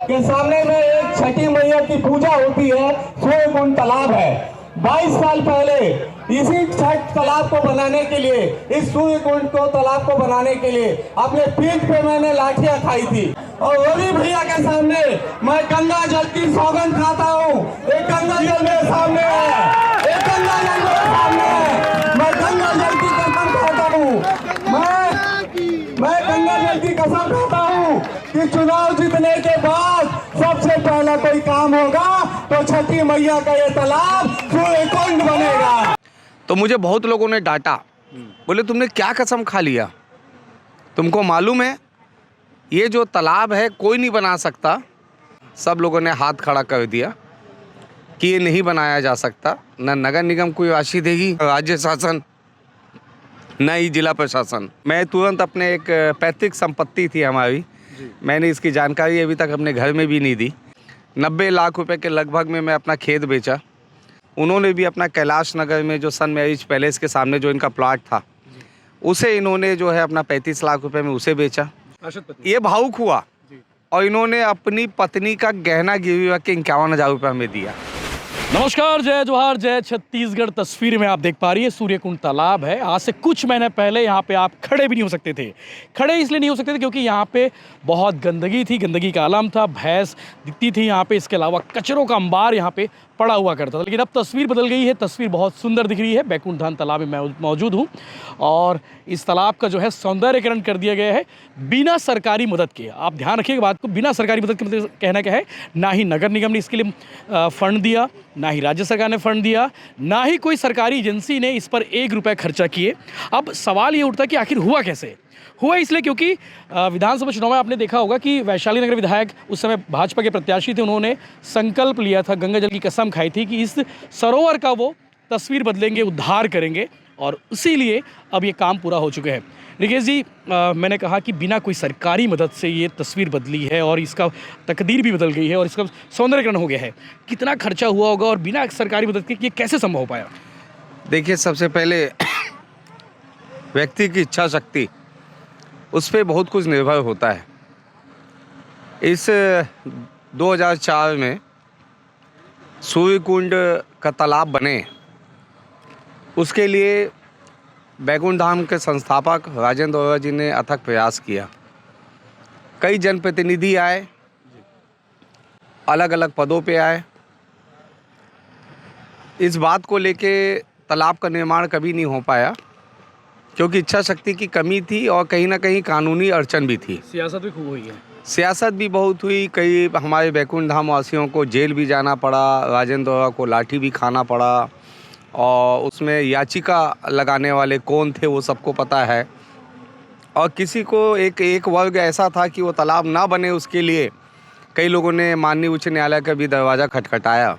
के सामने में एक छठी मैया की पूजा होती है। सूर्यकुंड तालाब है। 22 साल पहले इसी छठ तालाब को बनाने के लिए, इस सूर्यकुंड को तालाब को बनाने के लिए अपने पीठ पे मैंने लाठियां खाई थी। और रवि भैया के सामने मैं गंगा जल की सौगंध खाता हूँ। एक गंगा जल मेरे सामने है, एक गंगा जल मेरे सामने है। मैं गंगा जल की कसम खाता हूँ। मैं गंगा जल की कसम खाता हूँ कि चुनाव जीतने के बाद सबसे पहला कोई काम होगा तो छठी मैया का ये तालाब सूर्यकुंड बनेगा। तो मुझे बहुत लोगों ने डांटा, बोले तुमने क्या कसम खा लिया, तुमको मालूम है ये जो तालाब है कोई नहीं बना सकता। सब लोगों ने हाथ खड़ा कर दिया कि ये नहीं बनाया जा सकता। न नगर निगम कोई राशि देगी, राज्य शासन, न ही जिला प्रशासन। मैं तुरंत अपने एक पैतृक संपत्ति थी हमारी, मैंने इसकी जानकारी अभी तक अपने घर में भी नहीं दी। 90 लाख रुपए के लगभग में मैं अपना खेत बेचा। उन्होंने भी अपना कैलाश नगर में जो सन मैरिज पैलेस के सामने जो इनका प्लॉट था, उसे इन्होंने जो है अपना 35 लाख रुपए में उसे बेचा। ये भावुक हुआ और इन्होंने अपनी पत्नी का गहना गिरवी रख के 51,000 रुपये हमें दिया। नमस्कार, जय जोहार, जय छत्तीसगढ़। तस्वीर में आप देख पा रही है सूर्यकुंड तालाब है। आज से कुछ महीने पहले यहाँ पे आप खड़े भी नहीं हो सकते थे। खड़े इसलिए नहीं हो सकते थे क्योंकि यहाँ पे बहुत गंदगी थी, गंदगी का आलम था, भैंस दिखती थी यहाँ पे। इसके अलावा कचरों का अंबार यहाँ पे पड़ा हुआ करता था। लेकिन अब तस्वीर बदल गई है, तस्वीर बहुत सुंदर दिख रही है। बैकुंठ तालाब में मैं मौजूद हूँ और इस तालाब का जो है सौंदर्यकरण कर दिया गया है बिना सरकारी मदद के। आप ध्यान रखिएगा बात को, बिना सरकारी मदद के। मतलब कहना क्या है, ना ही नगर निगम ने इसके लिए फंड दिया, ना ही राज्य सरकार ने फंड दिया, ना ही कोई सरकारी एजेंसी ने इस पर 1 रुपया खर्चा किए। अब सवाल ये उठता है कि आखिर हुआ कैसे। हुआ इसलिए क्योंकि विधानसभा चुनाव में आपने देखा होगा कि वैशाली नगर विधायक उस समय भाजपा के प्रत्याशी थे। उन्होंने संकल्प लिया था, गंगा जल की कसम खाई थी कि इस सरोवर का वो तस्वीर बदलेंगे, उद्धार करेंगे। और इसीलिए अब ये काम पूरा हो चुका है। रिकेश जी, मैंने कहा कि बिना कोई सरकारी मदद से ये तस्वीर बदली है और इसका तकदीर भी बदल गई है और इसका सौंदर्यकरण हो गया है। कितना खर्चा हुआ होगा और बिना सरकारी मदद के ये कैसे संभव हो पाया? देखिए, सबसे पहले व्यक्ति की इच्छा शक्ति, उस पर बहुत कुछ निर्भर होता है। इस 2004 में सूर्यकुंड का तालाब बने, उसके लिए बैकुंठ धाम के संस्थापक राजेंद्र ओरा जी ने अथक प्रयास किया। कई जनप्रतिनिधि आए, अलग अलग पदों पे आए। इस बात को लेके तालाब का निर्माण कभी नहीं हो पाया क्योंकि इच्छा शक्ति की कमी थी और कहीं ना कहीं कानूनी अड़चन भी थी। सियासत भी खूब हुई है। सियासत भी बहुत हुई। कई हमारे बैकुंठ धाम वासियों को जेल भी जाना पड़ा, राजेंद्र ओरा को लाठी भी खाना पड़ा। और उसमें याचिका लगाने वाले कौन थे वो सबको पता है। और किसी को एक वर्ग ऐसा था कि वो तालाब ना बने, उसके लिए कई लोगों ने माननीय उच्च न्यायालय का भी दरवाज़ा खटखटाया।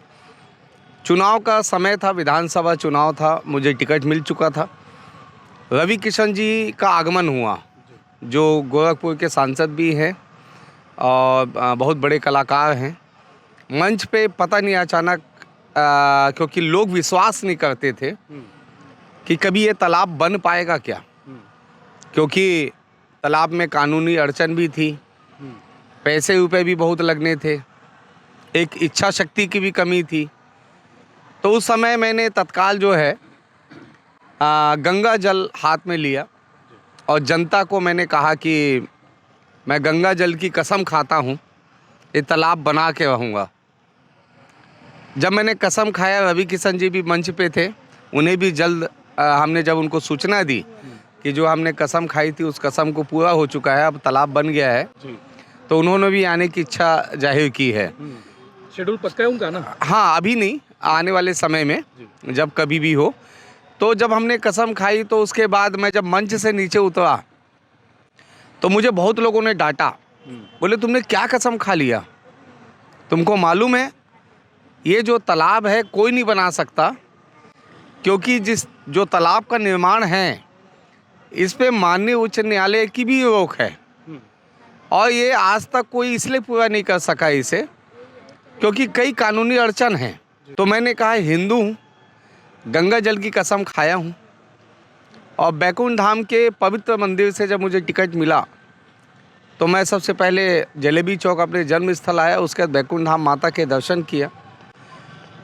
चुनाव का समय था, विधानसभा चुनाव था, मुझे टिकट मिल चुका था। रवि किशन जी का आगमन हुआ, जो गोरखपुर के सांसद भी हैं और बहुत बड़े कलाकार हैं। मंच पे पता नहीं अचानक क्योंकि लोग विश्वास नहीं करते थे कि कभी ये तालाब बन पाएगा क्या, क्योंकि तालाब में कानूनी अड़चन भी थी, पैसे रुपए भी बहुत लगने थे, एक इच्छा शक्ति की भी कमी थी। तो उस समय मैंने तत्काल जो है गंगा जल हाथ में लिया और जनता को मैंने कहा कि मैं गंगा जल की कसम खाता हूँ, ये तालाब बना के रहूँगा। जब मैंने कसम खाया, रवि किशन जी भी मंच पे थे, उन्हें भी जल्द हमने जब उनको सूचना दी कि जो हमने कसम खाई थी उस कसम को पूरा हो चुका है, अब तालाब बन गया है, तो उन्होंने भी आने की इच्छा जाहिर की है। शेड्यूल पक्का है उनका ना? हाँ, अभी नहीं, आने वाले समय में जब कभी भी हो। तो जब हमने कसम खाई तो उसके बाद मैं जब मंच से नीचे उतरा तो मुझे बहुत लोगों ने डांटा, बोले तुमने क्या कसम खा लिया, तुमको मालूम है ये जो तालाब है कोई नहीं बना सकता, क्योंकि जो तालाब का निर्माण है इस पे माननीय उच्च न्यायालय की भी रोक है और ये आज तक कोई इसलिए पूरा नहीं कर सका इसे क्योंकि कई कानूनी अड़चन हैं। तो मैंने कहा, हिंदू हूँ, गंगा जल की कसम खाया हूँ और बैकुंठ धाम के पवित्र मंदिर से जब मुझे टिकट मिला तो मैं सबसे पहले जलेबी चौक अपने जन्म स्थल आया, उसके बाद बैकुंठ धाम माता के दर्शन किया।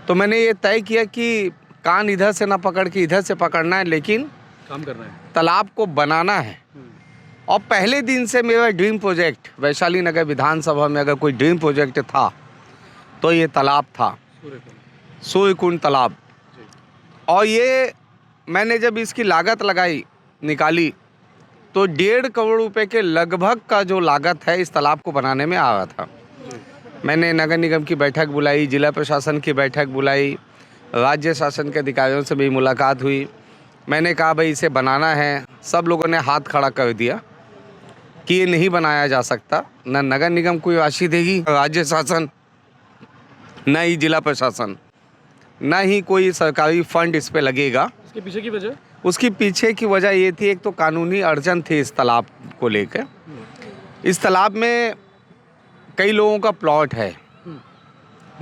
तो मैंने ये तय किया कि कान इधर से ना पकड़ के इधर से पकड़ना है, लेकिन काम करना है। तालाब को बनाना है। और पहले दिन से मेरा ड्रीम प्रोजेक्ट, वैशाली नगर विधानसभा में अगर कोई ड्रीम प्रोजेक्ट था तो ये तालाब था, सूर्यकुंड तालाब। और ये मैंने जब इसकी लागत निकाली तो 1.5 करोड़ रुपए के लगभग का जो लागत है इस तालाब को बनाने में आ रहा था। मैंने नगर निगम की बैठक बुलाई, जिला प्रशासन की बैठक बुलाई, राज्य शासन के अधिकारियों से भी मुलाकात हुई। मैंने कहा भाई इसे बनाना है। सब लोगों ने हाथ खड़ा कर दिया कि ये नहीं बनाया जा सकता, न नगर निगम कोई राशि देगी, राज्य शासन, न ही जिला प्रशासन, न ही कोई सरकारी फंड इस पे लगेगा। इसके पीछे की वजह? उसकी पीछे की वजह ये थी, एक तो कानूनी अड़चन थी इस तालाब को लेकर। इस तालाब में कई लोगों का प्लॉट है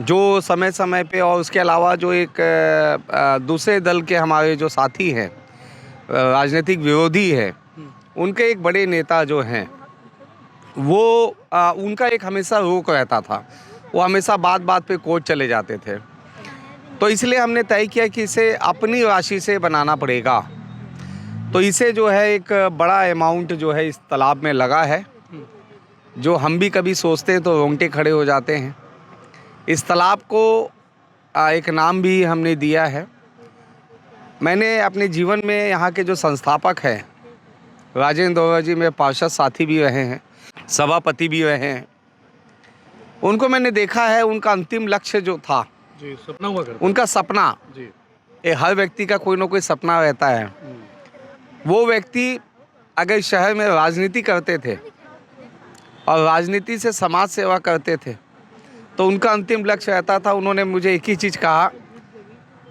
जो समय समय पे, और उसके अलावा जो एक दूसरे दल के हमारे जो साथी हैं, राजनीतिक विरोधी है, उनके एक बड़े नेता जो हैं वो उनका एक हमेशा रोक रहता था। वो हमेशा बात पे कोर्ट चले जाते थे। तो इसलिए हमने तय किया कि इसे अपनी राशि से बनाना पड़ेगा। तो इसे जो है एक बड़ा अमाउंट जो है इस तालाब में लगा है, जो हम भी कभी सोचते हैं तो रोंगटे खड़े हो जाते हैं। इस तालाब को एक नाम भी हमने दिया है। मैंने अपने जीवन में यहाँ के जो संस्थापक हैं, राजेंद्र दोरा जी मेरे पार्षद साथी भी रहे हैं, सभापति भी रहे हैं, उनको मैंने देखा है। उनका अंतिम लक्ष्य जो था जी, सपना हुआ करता। उनका सपना जी। ये हर व्यक्ति का कोई ना कोई सपना रहता है। वो व्यक्ति अगर शहर में राजनीति करते थे और राजनीति से समाज सेवा करते थे तो उनका अंतिम लक्ष्य रहता था। उन्होंने मुझे एक ही चीज़ कहा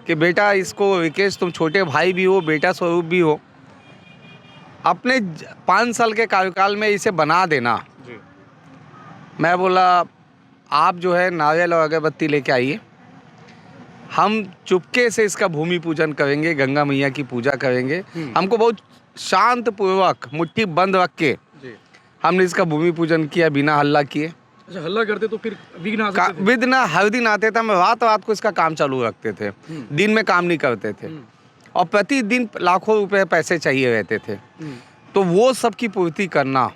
कि बेटा इसको, विकेश तुम छोटे भाई भी हो, बेटा स्वरूप भी हो, अपने 5 साल के कार्यकाल में इसे बना देना। जी। मैं बोला आप जो है नारियल और अगरबत्ती लेके आइए, हम चुपके से इसका भूमि पूजन करेंगे, गंगा मैया की पूजा करेंगे। हमको बहुत शांत पूर्वक मुट्ठी बंद रख के हमने इसका भूमि पूजन किया, बिना हल्ला किए। अच्छा, हल्ला करते तो फिर विघ्न आ सकते थे? विघ्न हर दिन आते थे। हम रात को इसका काम चालू रखते थे, दिन में काम नहीं करते थे। और प्रतिदिन लाखों रुपए पैसे चाहिए रहते थे। तो वो सब की पूर्ति करना,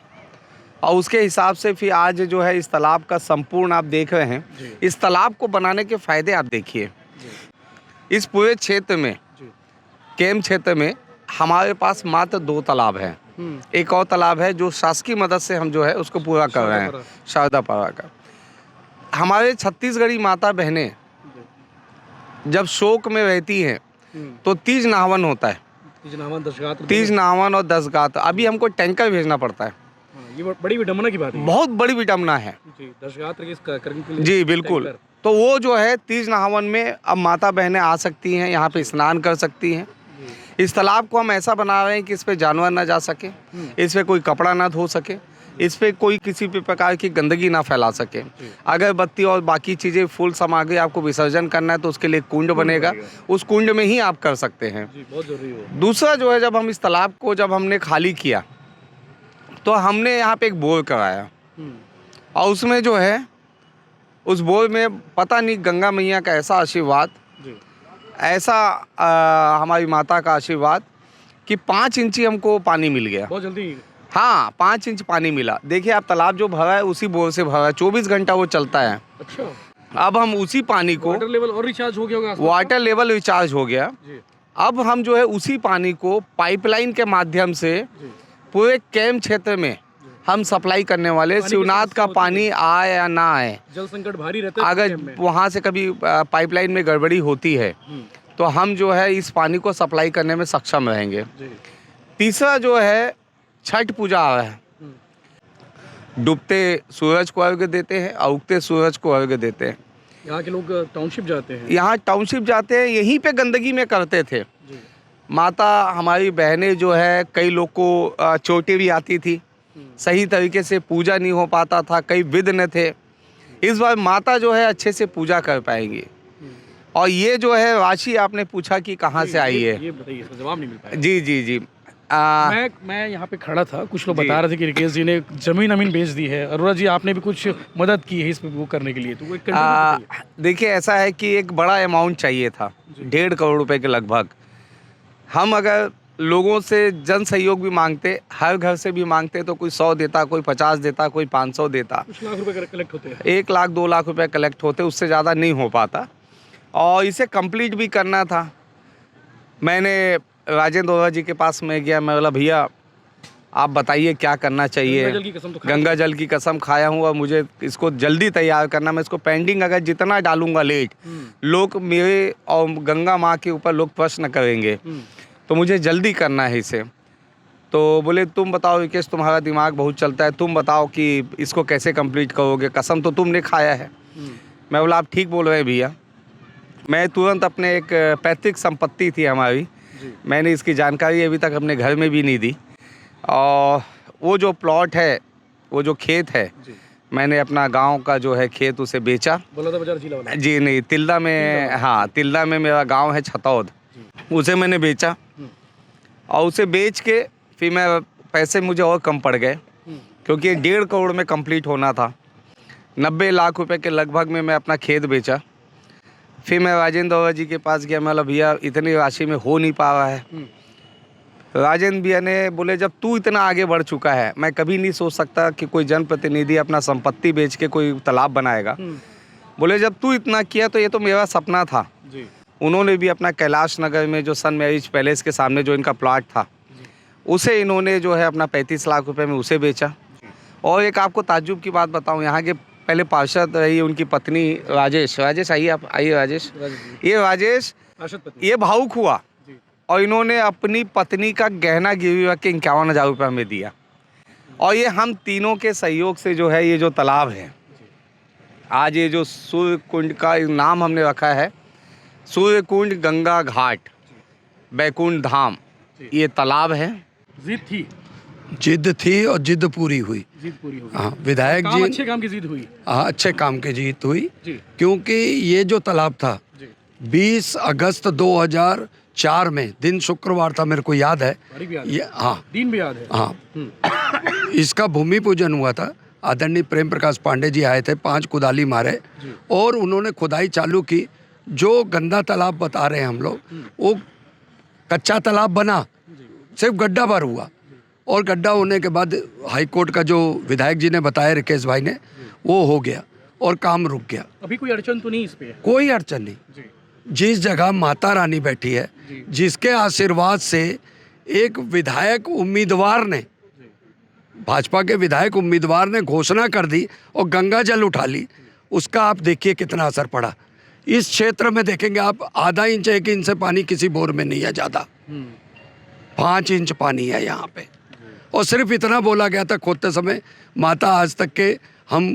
और उसके हिसाब से फिर आज जो है इस तालाब का संपूर्ण आप देख रहे हैं। इस तालाब को बनाने के फायदे आप देखिए। इस पूरे क्षेत्र में, केम क्षेत्र में हमारे पास मात्र 2 तालाब हैं। एक और तालाब है जो शासकीय मदद से हम जो है उसको पूरा कर रहे हैं, शारदापारा का। हमारे छत्तीसगढ़ी माता बहनें जब शोक में रहती हैं तो तीज नहावन होता है। तीज नहावन और 10 गात। अभी हमको टैंकर भेजना पड़ता है। ये बड़ी विडम्बना की बात है। बहुत बड़ी विडम्बना है जी, 10 गात्र करने के लिए। जी बिल्कुल। तो वो जो है तीज नहावन में अब माता बहनें आ सकती हैं, यहाँ पे स्नान कर सकती हैं। इस तालाब को हम ऐसा बना रहे हैं कि इस पे जानवर ना जा सके, इस पे कोई कपड़ा ना धो सके, इस पे कोई किसी भी प्रकार की गंदगी ना फैला सके। अगरबत्ती और बाकी चीज़ें, फूल सामग्री आपको विसर्जन करना है तो उसके लिए कुंड बनेगा, उस कुंड में ही आप कर सकते हैं। बहुत जरूरी हो। दूसरा जो है, जब हम इस तालाब को जब हमने खाली किया तो हमने यहाँ पे एक बोर कराया, और उसमें जो है उस बोर में पता नहीं गंगा मैया का ऐसा आशीर्वाद, ऐसा हमारी माता का आशीर्वाद कि 5 इंची हमको पानी मिल गया। बहुत जल्दी? हाँ, 5 इंच पानी मिला। देखिए आप, तालाब जो भरा है उसी बोर से भरा है, 24 घंटा वो चलता है। अच्छा। अब हम उसी पानी को, वाटर लेवल और रिचार्ज हो गया होगा? वाटर लेवल रिचार्ज हो गया। अब हम जो है उसी पानी को पाइपलाइन के माध्यम से पूरे केम क्षेत्र में हम सप्लाई करने वाले। शिवनाथ का पानी आए या ना आए, जल संकट भारी रहता है। अगर वहाँ से कभी पाइपलाइन में गड़बड़ी होती है तो हम जो है इस पानी को सप्लाई करने में सक्षम रहेंगे। तीसरा जो है, छठ पूजा आ रहा है। डूबते सूरज को अर्घ्य देते हैं और उगते सूरज को अर्घ्य देते हैं। यहाँ के लोग टाउनशिप जाते हैं। यहाँ टाउनशिप जाते हैं, यहीं पे गंदगी में करते थे। माता हमारी बहनें जो है, कई लोग को चोटें भी आती थी, सही तरीके से पूजा नहीं हो पाता था, कई विघ्न थे। इस बार माता जो है अच्छे से पूजा कर पाएंगी। और ये जो है राशि आपने पूछा कि कहाँ से आई है, ये बताइए, इसका जवाब नहीं मिल पाया। जी जी जी, मैं यहाँ पे खड़ा था, कुछ लोग जी। बता रहे थे कि रिकेश जी ने जमीन अमीन बेच दी है। अरोड़ा जी आपने भी कुछ मदद की है इस पे वो करने के लिए, तो वो एक कंटिन्यू बताइए। देखिए ऐसा है कि एक बड़ा अमाउंट चाहिए था, 1.5 करोड़ रुपए के लगभग। हम अगर लोगों से जन सहयोग भी मांगते, हर घर से भी मांगते, तो कोई 100 देता, कोई 50 देता, कोई 500 देता, कुछ लाख रुपए कलेक्ट होते हैं। 1 लाख 2 लाख रुपए कलेक्ट होते, उससे ज़्यादा नहीं हो पाता। और इसे कंप्लीट भी करना था। मैंने राजेंद्र ओरा जी के पास में गया, मैं बोला भैया आप बताइए क्या करना चाहिए। गंगा जल की कसम तो खाई गंगा जल की कसम खाया हूँ और मुझे इसको जल्दी तैयार करना। मैं इसको पेंडिंग अगर जितना डालूंगा लेट, लोग मेरे और गंगा माँ के ऊपर लोग प्रश्न करेंगे, तो मुझे जल्दी करना है इसे। तो बोले तुम बताओ रिकेश, तुम्हारा दिमाग बहुत चलता है, तुम बताओ कि इसको कैसे कंप्लीट करोगे, कसम तो तुमने खाया है। मैं बोला आप ठीक बोल रहे हैं भैया। मैं तुरंत अपने एक पैतृक संपत्ति थी हमारी, मैंने इसकी जानकारी अभी तक अपने घर में भी नहीं दी, और वो जो प्लॉट है, वो जो खेत है, मैंने अपना गांव का जो है खेत उसे बेचा। बलौदा बाजार जिला वाला। जी नहीं, तिल्दा में, हाँ तिल्दा में मेरा गांव है छतौद, उसे मैंने बेचा। और उसे बेच के फिर मैं पैसे मुझे और कम पड़ गए, क्योंकि 1.5 करोड़ में कंप्लीट होना था। 90 लाख रुपए के लगभग में मैं अपना खेत बेचा। फिर मैं राजेंद्र ओरा जी के पास गया, मैं बोला भैया इतनी राशि में हो नहीं पा रहा है। राजेंद्र भैया ने बोले जब तू इतना आगे बढ़ चुका है, मैं कभी नहीं सोच सकता कि कोई जनप्रतिनिधि अपना संपत्ति बेच के कोई तालाब बनाएगा। बोले जब तू इतना किया तो ये तो मेरा सपना था। उन्होंने भी अपना कैलाश नगर में जो सन मैरिज पैलेस के सामने जो इनका प्लॉट था, उसे इन्होंने जो है अपना 35 लाख रुपए में उसे बेचा। और एक आपको ताज्जुब की बात बताऊं, यहाँ के पहले पार्षद रही उनकी पत्नी राजेश आइए, आप आइए राजेश। ये राजेश ये भावुक हुआ और इन्होंने अपनी पत्नी का गहना गिरवी रख के 51,000 रुपये में दिया। और ये हम तीनों के सहयोग से जो है ये जो तालाब है, आज ये जो सूर्य कुंड का नाम हमने रखा है, सूर्य कुंड गंगा घाट बैकुंठ धाम, ये तालाब है। जिद थी और जिद पूरी हुई। जीत पूरी हो गई। हाँ, विधायक काम जी, अच्छे काम की जीत हुई। हाँ अच्छे काम की जीत हुई, जी। क्योंकि ये जो तालाब था 20 अगस्त 2004 में, दिन शुक्रवार था, मेरे को याद है तारीख भी याद है। ये, हाँ दिन भी याद है। हाँ इसका भूमि पूजन हुआ था। आदरणीय प्रेम प्रकाश पांडे जी आए थे, 5 कुदाली मारे और उन्होंने खुदाई चालू की। जो गंदा तालाब बता रहे हैं हम लोग, वो कच्चा तालाब बना, सिर्फ गड्ढा भर हुआ। और गड्ढा होने के बाद हाई कोर्ट का जो विधायक जी ने बताया, रिकेश भाई ने, वो हो गया और काम रुक गया। अभी कोई अड़चन तो नहीं इस पे? कोई अड़चन नहीं। जिस जगह माता रानी बैठी है, जिसके आशीर्वाद से एक विधायक उम्मीदवार ने, भाजपा के विधायक उम्मीदवार ने घोषणा कर दी और गंगा जल उठा ली, उसका आप देखिए कितना असर पड़ा। इस क्षेत्र में देखेंगे आप, आधा इंच 1 इंच से पानी किसी बोर में नहीं है ज़्यादा, 5 इंच पानी है यहाँ पे। और सिर्फ इतना बोला गया था खोदते समय, माता आज तक के हम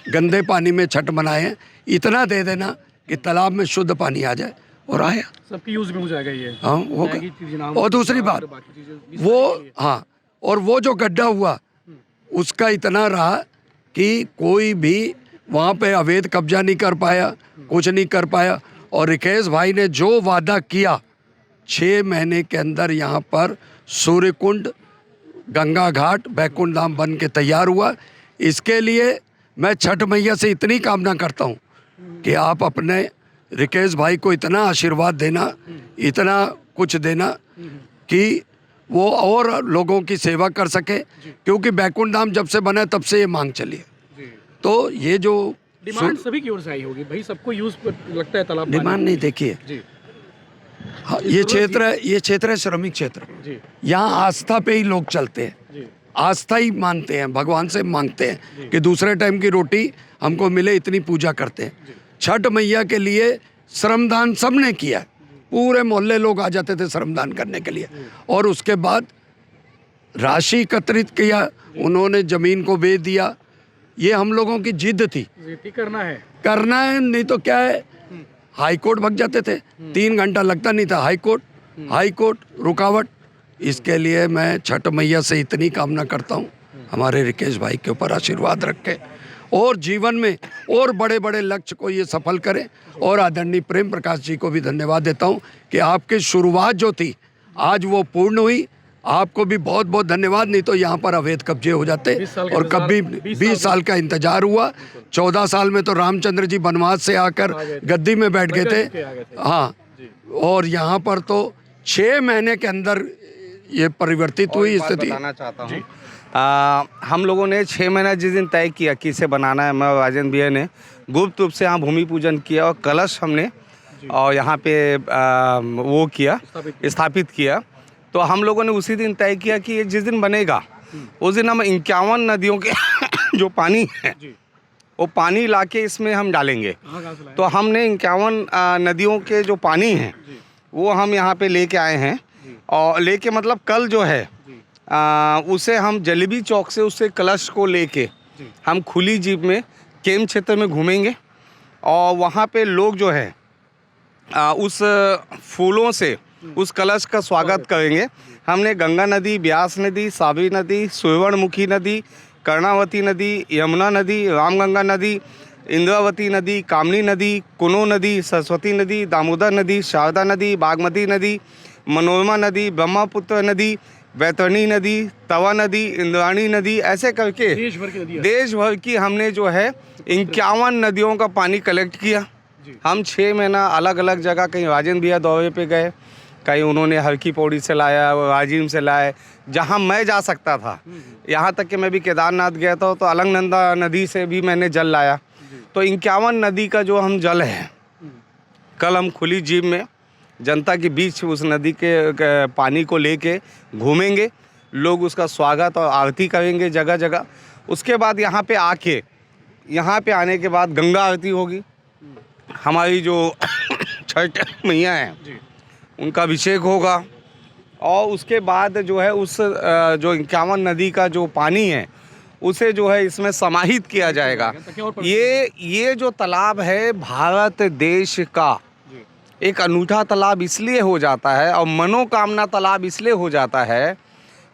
गंदे पानी में छठ मनाए हैं, इतना दे देना कि तालाब में शुद्ध पानी आ जाए, और आया। सबके यूज में हो जाएगा ये। हाँ वो। और दूसरी बात वो, हाँ, और वो जो गड्ढा हुआ उसका इतना रहा कि कोई भी वहाँ पे अवैध कब्जा नहीं कर पाया, कुछ नहीं कर पाया। और रिकेश भाई ने जो वादा किया, 6 महीने के अंदर यहाँ पर सूर्यकुंड गंगा घाट बैकुंठ धाम बन के तैयार हुआ। इसके लिए मैं छठ मैया से इतनी कामना करता हूँ कि आप अपने रिकेश भाई को इतना आशीर्वाद देना, इतना कुछ देना कि वो और लोगों की सेवा कर सके, क्योंकि बैकुंठ धाम जब से बना तब से ये मांग चली है। तो ये जो डिमांड सभी की ओर से आई होगी भाई, सबको यूज लगता है तालाब। डिमांड नहीं, देखिए हाँ, ये क्षेत्र है श्रमिक क्षेत्र। यहाँ आस्था पे ही लोग चलते हैं, आस्था ही मानते हैं, भगवान से मांगते हैं कि दूसरे टाइम की रोटी हमको मिले, इतनी पूजा करते हैं। छठ मैया के लिए श्रमदान सबने किया, पूरे मोहल्ले लोग आ जाते थे श्रमदान करने के लिए। और उसके बाद राशि एकत्रित किया, उन्होंने जमीन को बेच दिया। ये हम लोगों की जिद थी, करना है, नहीं तो क्या है, हाई कोर्ट भग जाते थे, 3 घंटा लगता नहीं था, हाई कोर्ट रुकावट। इसके लिए मैं छठ मैया से इतनी कामना करता हूँ, हमारे रिकेश भाई के ऊपर आशीर्वाद रखे और जीवन में और बड़े बड़े लक्ष्य को ये सफल करें। और आदरणीय प्रेम प्रकाश जी को भी धन्यवाद देता हूँ कि आपकी शुरुआत जो थी आज वो पूर्ण हुई। आपको भी बहुत बहुत धन्यवाद, नहीं तो यहाँ पर अवैध कब्जे हो जाते। 20 साल का और कभी इंतजार, 20 साल का इंतजार हुआ। 14 साल में तो रामचंद्र जी वनवास से आकर गद्दी में बैठ गए थे। हाँ, और यहाँ पर तो 6 महीने के अंदर ये परिवर्तित हुई स्थिति। बताना चाहता हूँ, हम लोगों ने 6 महीना जिस दिन तय किया कि इसे बनाना है, मैं और राजेंद्र भैया ने गुप्त रूप से यहाँ भूमि पूजन किया और कलश हमने और यहाँ पे वो किया, स्थापित किया। तो हम लोगों ने उसी दिन तय किया कि ये जिस दिन बनेगा उस दिन हम 51 नदियों के जो पानी है वो पानी लाके इसमें हम डालेंगे। तो हमने 51 नदियों के जो पानी हैं वो हम यहाँ पे लेके आए हैं। और लेके मतलब कल जो है उसे हम जलेबी चौक से उससे कलश को लेके हम खुली जीप में केम क्षेत्र में घूमेंगे और वहाँ पे लोग जो है उस फूलों से उस कलश का स्वागत करेंगे। हमने गंगा नदी, ब्यास नदी, साबरी नदी, सुवर्णमुखी नदी, कर्णावती नदी, यमुना नदी, रामगंगा नदी, इंद्रावती नदी, कामनी नदी, कुनो नदी, सरस्वती नदी, दामोदर नदी, शारदा नदी, बागमती नदी, मनोरमा नदी, ब्रह्मपुत्र नदी, बैतरणी नदी, तवा नदी, इंद्राणी नदी, ऐसे करके देश भर की हमने जो है 51 नदियों का पानी कलेक्ट किया। हम 6 महीना अलग अलग जगह, कहीं राजेंद्र भैया दौरे पे गए, कहीं उन्होंने हर की पौड़ी से लाया, राजीव से लाए, जहाँ मैं जा सकता था। यहाँ तक कि मैं भी केदारनाथ गया था तो अलंगनंदा नदी से भी मैंने जल लाया। तो 51 नदी का जो हम जल है, कल हम खुली जीप में जनता के बीच उस नदी के पानी को लेके घूमेंगे। लोग उसका स्वागत और आरती करेंगे जगह जगह। उसके बाद यहाँ पे आने के बाद गंगा आरती होगी। हमारी जो छठ मैया हैं उनका अभिषेक होगा और उसके बाद जो है उस जो 51 नदी का जो पानी है उसे जो है इसमें समाहित किया जाएगा। ये जो तालाब है भारत देश का एक अनूठा तालाब इसलिए हो जाता है और मनोकामना तालाब इसलिए हो जाता है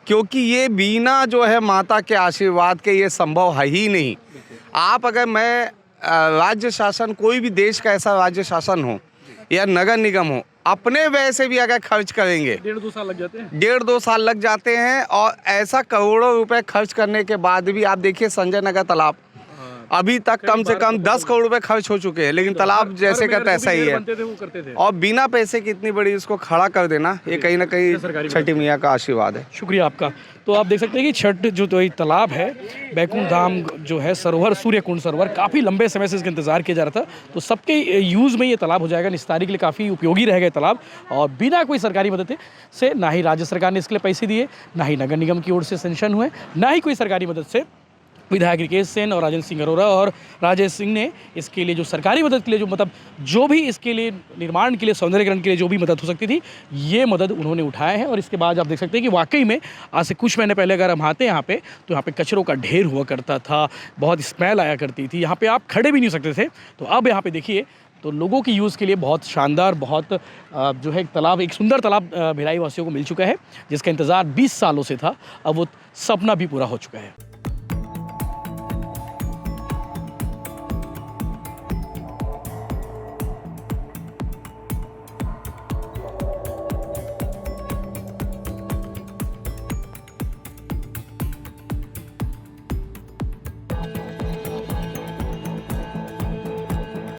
क्योंकि ये बिना जो है माता के आशीर्वाद के ये संभव है ही नहीं। आप अगर मैं राज्य शासन, कोई भी देश का ऐसा राज्य शासन हो या नगर निगम हो, अपने व्यय से भी अगर खर्च करेंगे 1.5-2 साल लग जाते हैं। 1.5-2 साल लग जाते हैं। और ऐसा करोड़ों रुपए खर्च करने के बाद भी आप देखिए संजय नगर तालाब अभी तक कम से कम 10 करोड़ रुपए खर्च हो चुके हैं, लेकिन तालाब जैसे का तैसा ही है। और बिना पैसे की इतनी बड़ी इसको खड़ा कर देना, ये कहीं ना कहीं छठी मैया का आशीर्वाद है। शुक्रिया आपका। तो आप देख सकते हैं कि छठ जो तो तालाब है, बैकुंठ धाम जो है सरोवर, सूर्यकुंड सरोवर, काफ़ी लंबे समय से इसका इंतजार किया जा रहा था। तो सबके यूज़ में ये तालाब हो जाएगा, निस्तारी के लिए काफ़ी उपयोगी रहेगा तालाब। और बिना कोई सरकारी मदद से, ना ही राज्य सरकार ने इसके लिए पैसे दिए, ना ही नगर निगम की ओर से सेंक्शन हुए, ना ही कोई सरकारी मदद से विधायक रिकेश सेन और राजेंद्र सिंह अरोड़ा और राजेश सिंह ने इसके लिए जो सरकारी मदद के लिए जो मतलब जो भी इसके लिए निर्माण के लिए, सौंदर्यीकरण के लिए जो भी मदद हो सकती थी, ये मदद उन्होंने उठाए हैं। और इसके बाद आप देख सकते हैं कि वाकई में आज से कुछ महीने पहले अगर हम आते हैं यहाँ पे तो यहाँ पे कचरों का ढेर हुआ करता था, बहुत स्मेल आया करती थी, यहाँ पे आप खड़े भी नहीं हो सकते थे। तो अब यहाँ पे देखिए तो लोगों की यूज़ के लिए बहुत शानदार, बहुत जो है तालाब, एक सुंदर तालाब भिलाई वासियों को मिल चुका है, जिसका इंतज़ार 20 सालों से था। अब वो सपना भी पूरा हो चुका है।